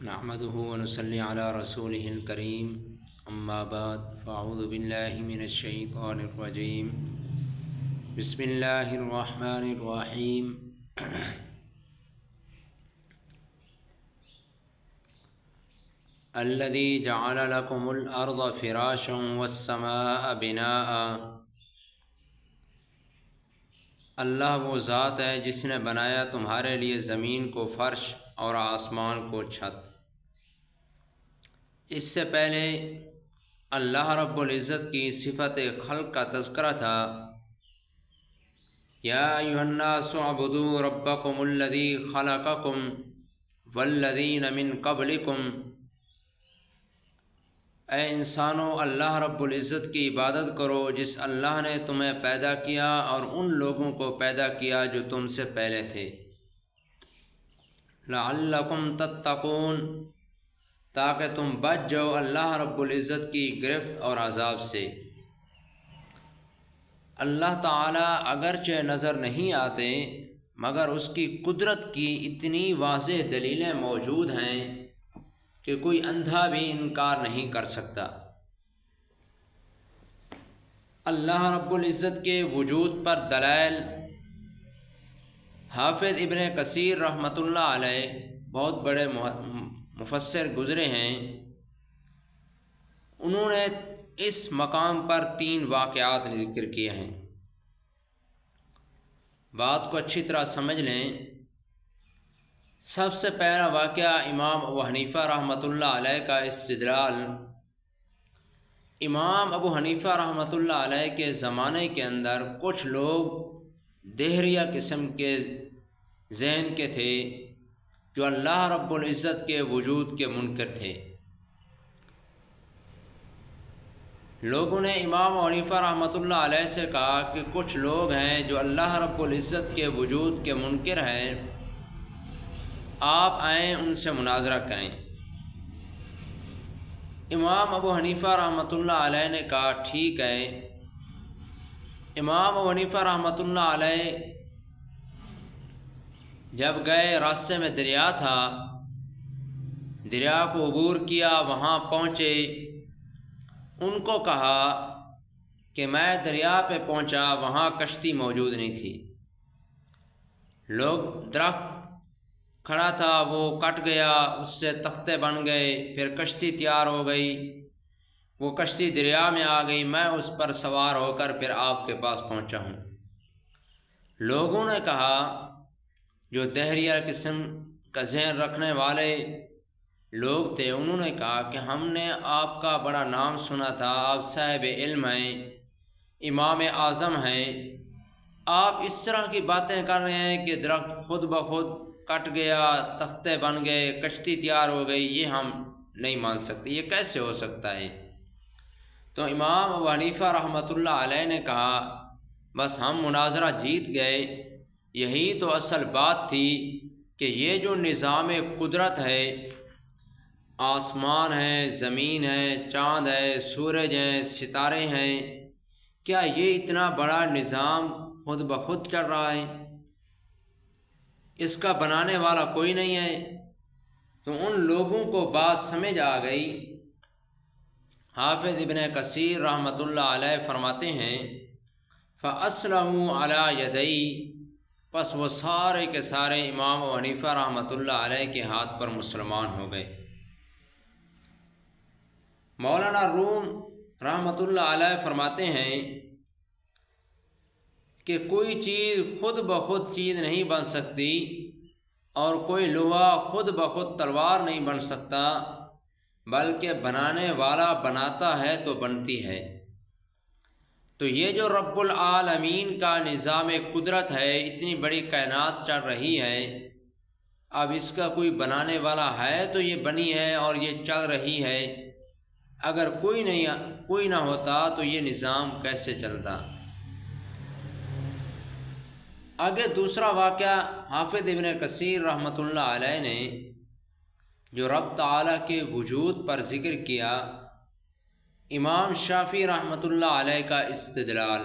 نحمده ونصلي على رسوله الكريم اما بعد فاعوذ بالله من الشيطان الرجيم بسم الله الرحمن الرحيم الذي جعل لكم الأرض فراشا والسماء بناء اللہ وہ ذات ہے جس نے بنایا تمہارے لیے زمین کو فرش اور آسمان کو چھت۔ اس سے پہلے اللہ رب العزت کی صفت خلق کا تذکرہ تھا۔ یا ایھا الناس اعبدوا ربکم الذی خلقکم والذین من قبلکم، اے انسانوں اللہ رب العزت کی عبادت کرو جس اللہ نے تمہیں پیدا کیا اور ان لوگوں کو پیدا کیا جو تم سے پہلے تھے، لعلکم تتقون، تاکہ تم بچ جاؤ اللہ رب العزت کی گرفت اور عذاب سے۔ اللہ تعالیٰ اگرچہ نظر نہیں آتے مگر اس کی قدرت کی اتنی واضح دلیلیں موجود ہیں کہ کوئی اندھا بھی انکار نہیں کر سکتا۔ اللہ رب العزت کے وجود پر دلائل حافظ ابن کثیر رحمۃ اللہ علیہ بہت بڑے مفسر گزرے ہیں، انہوں نے اس مقام پر 3 واقعات ذکر کیے ہیں۔ بات کو اچھی طرح سمجھ لیں۔ سب سے پہلا واقعہ امام ابو حنیفہ رحمۃ اللہ علیہ کا استدلال۔ امام ابو حنیفہ رحمۃ اللہ علیہ کے زمانے کے اندر کچھ لوگ دہریہ قسم کے ذہن کے تھے جو اللہ رب العزت کے وجود کے منکر تھے۔ لوگوں نے امام ابو حنیفہ رحمۃ اللہ علیہ سے کہا کہ کچھ لوگ ہیں جو اللہ رب العزت کے وجود کے منکر ہیں، آپ آئیں ان سے مناظرہ کریں۔ امام ابو حنیفہ رحمۃ اللہ علیہ نے کہا ٹھیک ہے۔ امام ابو حنیفہ رحمۃ اللہ علیہ جب گئے، راستے میں دریا تھا، دریا کو عبور کیا، وہاں پہنچے، ان کو کہا کہ میں دریا پہ پہنچا، وہاں کشتی موجود نہیں تھی۔ لوگ درخت کھڑا تھا وہ کٹ گیا، اس سے تختے بن گئے، پھر کشتی تیار ہو گئی، وہ کشتی دریا میں آ گئی، میں اس پر سوار ہو کر پھر آپ کے پاس پہنچا ہوں۔ لوگوں نے کہا، جو دہریہ قسم کا ذہن رکھنے والے لوگ تھے، انہوں نے کہا کہ ہم نے آپ کا بڑا نام سنا تھا، آپ صاحب علم ہیں، امام اعظم ہیں، آپ اس طرح کی باتیں کر رہے ہیں کہ درخت خود بخود کٹ گیا، تختے بن گئے، کشتی تیار ہو گئی، یہ ہم نہیں مان سکتے، یہ کیسے ہو سکتا ہے؟ تو امام ابو حنیفہ رحمۃ اللہ علیہ نے کہا بس ہم مناظرہ جیت گئے، یہی تو اصل بات تھی کہ یہ جو نظام قدرت ہے، آسمان ہے، زمین ہے، چاند ہے، سورج ہیں، ستارے ہیں، کیا یہ اتنا بڑا نظام خود بخود چل رہا ہے؟ اس کا بنانے والا کوئی نہیں ہے؟ تو ان لوگوں کو بات سمجھ آ گئی۔ حافظ ابن کثیر رحمۃ اللہ علیہ فرماتے ہیں فَأَسْلَمُوا عَلَى يَدَيْهِ، پس وہ سارے کے سارے امام ابو حنیفہ رحمۃ اللہ علیہ کے ہاتھ پر مسلمان ہو گئے۔ مولانا روم رحمۃ اللہ علیہ فرماتے ہیں کہ کوئی چیز خود بخود چیز نہیں بن سکتی اور کوئی لوہا خود بخود تلوار نہیں بن سکتا، بلکہ بنانے والا بناتا ہے تو بنتی ہے۔ تو یہ جو رب العالمین کا نظام قدرت ہے، اتنی بڑی کائنات چل رہی ہے، اب اس کا کوئی بنانے والا ہے تو یہ بنی ہے اور یہ چل رہی ہے، اگر کوئی نہ ہوتا تو یہ نظام کیسے چلتا؟ آگے دوسرا واقعہ حافظ ابن کثیر رحمۃ اللہ علیہ نے جو رب تعالیٰ کے وجود پر ذکر کیا، امام شافعی رحمۃ اللہ علیہ کا استدلال۔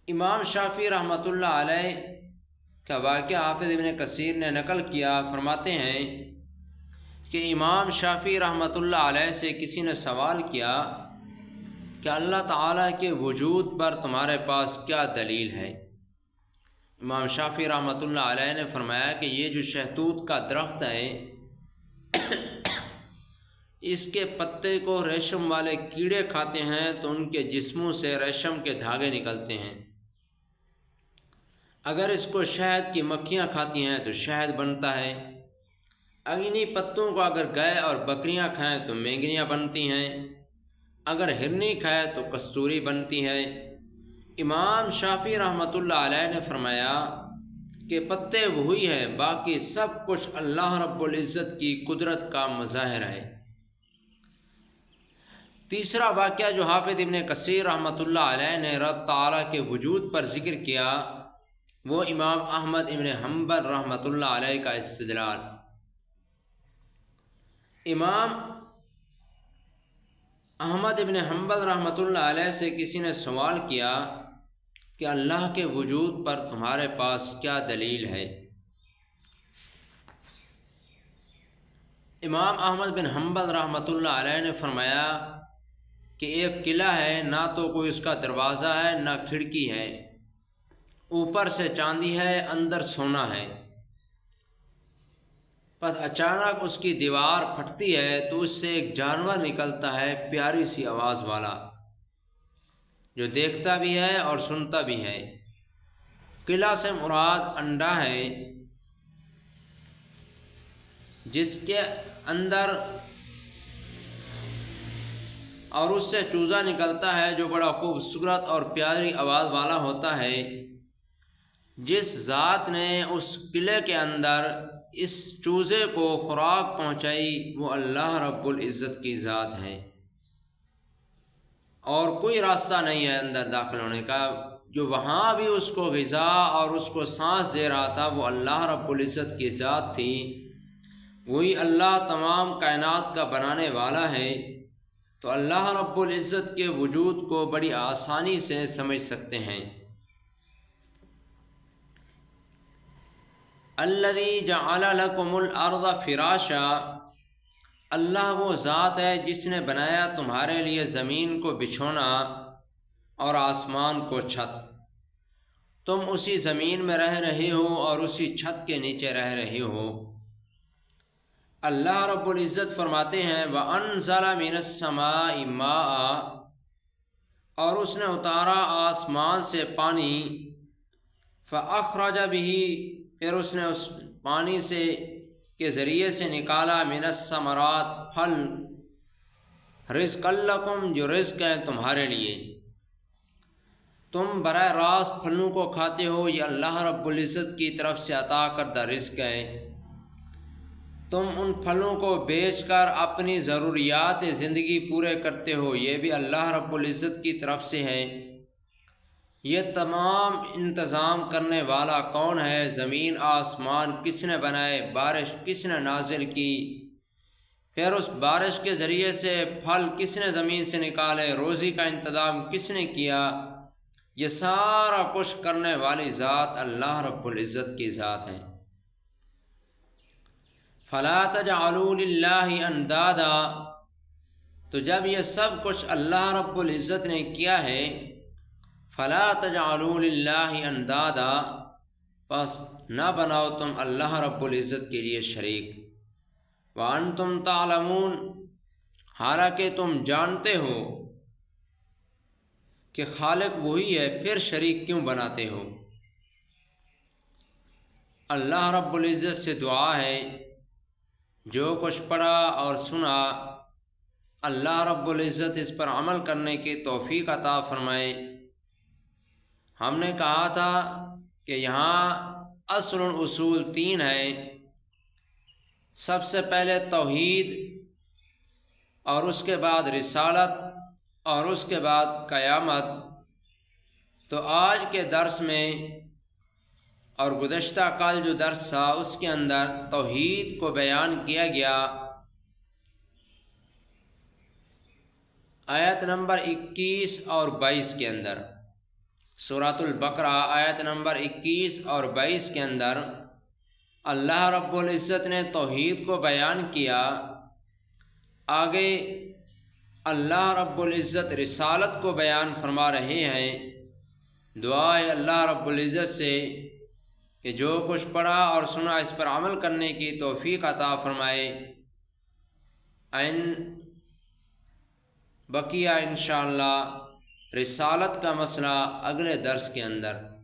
امام شافعی رحمۃ اللہ علیہ کا واقعہ حافظ ابن کثیر نے نقل کیا، فرماتے ہیں کہ امام شافعی رحمۃ اللہ علیہ سے کسی نے سوال کیا کہ اللہ تعالیٰ کے وجود پر تمہارے پاس کیا دلیل ہے؟ امام شافعی رحمۃ اللہ علیہ نے فرمایا کہ یہ جو شہتوت کا درخت ہے اس کے پتے کو ریشم والے کیڑے کھاتے ہیں تو ان کے جسموں سے ریشم کے دھاگے نکلتے ہیں، اگر اس کو شہد کی مکھیاں کھاتی ہیں تو شہد بنتا ہے، انہی پتوں کو اگر گائے اور بکریاں کھائیں تو مینگنیاں بنتی ہیں، اگر ہرنی کھائے تو کستوری بنتی ہے۔ امام شافعی رحمۃ اللہ علیہ نے فرمایا کہ پتے وہی ہیں، باقی سب کچھ اللہ رب العزت کی قدرت کا مظاہر ہے۔ تیسرا واقعہ جو حافظ ابن کثیر رحمۃ اللہ علیہ نے رب تعالیٰ کے وجود پر ذکر کیا وہ امام احمد ابن حنبل رحمۃ اللہ علیہ کا استدلال۔ امام احمد ابن حنبل رحمۃ اللہ علیہ سے کسی نے سوال کیا کہ اللہ کے وجود پر تمہارے پاس کیا دلیل ہے؟ امام احمد بن حنبل رحمۃ اللہ علیہ نے فرمایا کہ ایک قلعہ ہے، نہ تو کوئی اس کا دروازہ ہے نہ کھڑکی ہے، اوپر سے چاندی ہے اندر سونا ہے، پس اچانک اس کی دیوار پھٹتی ہے تو اس سے ایک جانور نکلتا ہے پیاری سی آواز والا، جو دیکھتا بھی ہے اور سنتا بھی ہے۔ قلعہ سے مراد انڈا ہے جس کے اندر اور اس سے چوزا نکلتا ہے جو بڑا خوبصورت اور پیاری آواز والا ہوتا ہے۔ جس ذات نے اس قلعے کے اندر اس چوزے کو خوراک پہنچائی وہ اللہ رب العزت کی ذات ہے، اور کوئی راستہ نہیں ہے اندر داخل ہونے کا۔ جو وہاں بھی اس کو غذا اور اس کو سانس دے رہا تھا وہ اللہ رب العزت کی ذات تھی۔ وہی اللہ تمام کائنات کا بنانے والا ہے، تو اللہ رب العزت کے وجود کو بڑی آسانی سے سمجھ سکتے ہیں۔ الذی جعل لکم الارض فراشا، اللہ وہ ذات ہے جس نے بنایا تمہارے لیے زمین کو بچھونا اور آسمان کو چھت، تم اسی زمین میں رہ رہے ہو اور اسی چھت کے نیچے رہ رہے ہو۔ اللہ رب العزت فرماتے ہیں وَأَنزَلَ مِنَ السَّمَاءِ مَاءً، اور اس نے اتارا آسمان سے پانی، فَأَخْرَجَ بِهِ، پھر اس نے اس پانی سے کے ذریعے سے نکالا مِنَ الثَّمَرَاتِ، پھل، رِزْقًا لَكُمْ، جو رزق ہیں تمہارے لیے۔ تم براہ راست پھلوں کو کھاتے ہو، یہ اللہ رب العزت کی طرف سے عطا کردہ رزق ہے۔ تم ان پھلوں کو بیچ کر اپنی ضروریات زندگی پورے کرتے ہو، یہ بھی اللہ رب العزت کی طرف سے ہے۔ یہ تمام انتظام کرنے والا کون ہے؟ زمین آسمان کس نے بنائے؟ بارش کس نے نازل کی؟ پھر اس بارش کے ذریعے سے پھل کس نے زمین سے نکالے؟ روزی کا انتظام کس نے کیا؟ یہ سارا کچھ کرنے والی ذات اللہ رب العزت کی ذات ہے۔ فَلَا تَجْعَلُوا لِلَّهِ أَنْدَادًا، تو جب یہ سب کچھ اللہ رب العزت نے کیا ہے، فَلَا تَجْعَلُوا لِلَّهِ أَنْدَادًا، پس نہ بناؤ تم اللہ رب العزت کے لیے شریک، وَأَنْتُمْ تَعْلَمُونَ، حالانکہ تم جانتے ہو کہ خالق وہی ہے، پھر شریک کیوں بناتے ہو؟ اللہ رب العزت سے دعا ہے جو کچھ پڑھا اور سنا اللہ رب العزت اس پر عمل کرنے کی توفیق عطا فرمائے۔ ہم نے کہا تھا کہ یہاں اصل اصول 3 ہیں۔ سب سے پہلے توحید، اور اس کے بعد رسالت، اور اس کے بعد قیامت۔ تو آج کے درس میں اور گزشتہ کل جو درس تھا اس کے اندر توحید کو بیان کیا گیا۔ آیت نمبر 21 اور 22 کے اندر، سورۃ البقرہ آیت نمبر 21 اور 22 کے اندر اللہ رب العزت نے توحید کو بیان کیا، آگے اللہ رب العزت رسالت کو بیان فرما رہے ہیں۔ دعا ہے اللہ رب العزت سے کہ جو کچھ پڑھا اور سنا اس پر عمل کرنے کی توفیق عطا فرمائے۔ بقیہ انشاءاللہ رسالت کا مسئلہ اگلے درس کے اندر۔